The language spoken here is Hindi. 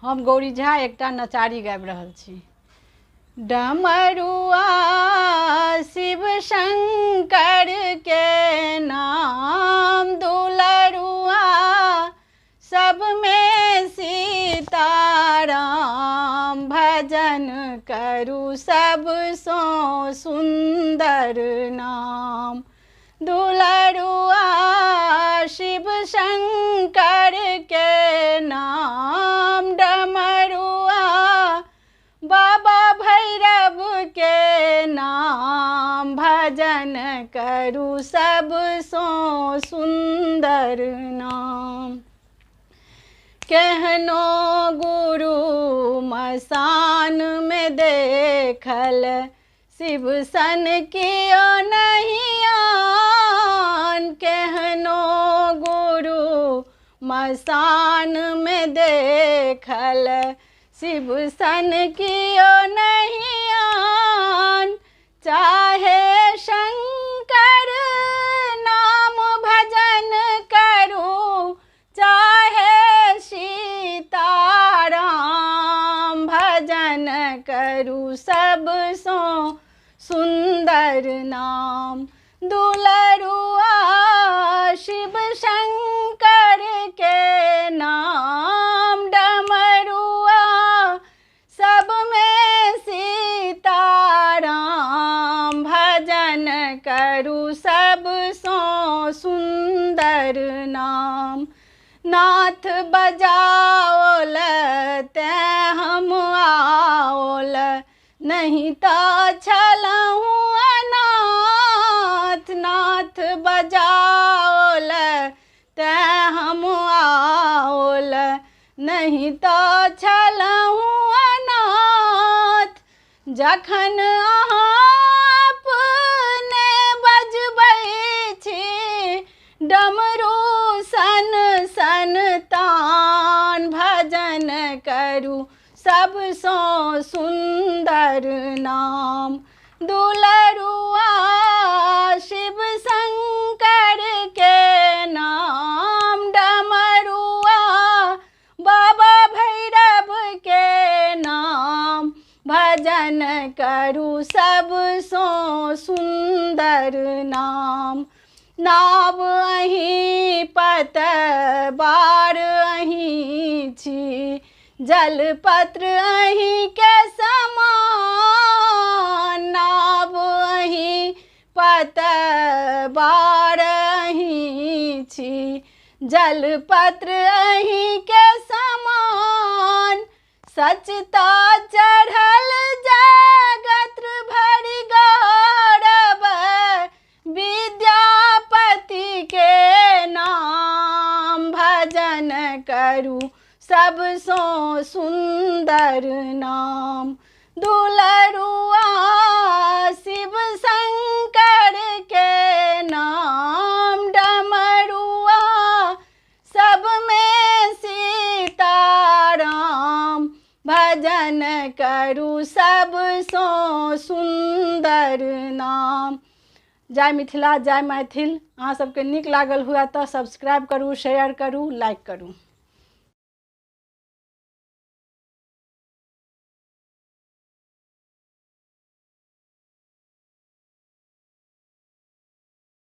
हम गौरी झा एकटा नचारी गाबि रहल छी। डमरुआ शिव शंकर के नाम, दुलरुआ सब में सीताराम, भजन करू सबसो सुंदर नाम। दुलरुआ शिव शंकर के नाम, डमरुआ बाबा भैरव के नाम, भजन करू सबसो सुंदर नाम। केहनो गुरु मसान में देखल, शिव सन कियो नहीं आन। केहनो गुरु मसान में देखल, शिव सन कियो नहीं आन। चाहे शंकर नाम भजन करू, चाहे सीताराम, भजन करू सबसो सुंदर नाम। दुलरुआ शिव शंकर के नाम, डमरुआ सब में सीताराम, भजन करू सबसो सुंदर नाम। नाथ बजाओल ते हम आओल, नहीं तो छलहूँ अनाथ। नाथ बजाओल ते हम आओल, नहीं तो छलहूँ अनाथ। जखन अहाँ अपने बजबै छी, डमरू सन सन तान, भजन करू सबसो सुंदर नाम। दुलरुआ शिव शंकर के नाम, डमरुआ बाबा भैरव के नाम, भजन करू सबसो सुंदर नाम। नाव अहीं पतवार अहीं छी, जलपत्र अहीं के समान। नाव अहीं पतवार अहीं छी, जलपत्र अहीं के समान। सचता चढ़ल जगत भरि गौरव, विद्यापति के नाम, भजन करू सबसो सुंदर नाम। दुलरुआ शिव शंकर के नाम, डमरुआ सब में सीताराम, भजन करू सबसो सुंदर नाम। जय मिथिला, जय मैथिल। अहाँ सबके नीक लागल हुए तो सब्सक्राइब करू, शेयर करू, लाइक करू।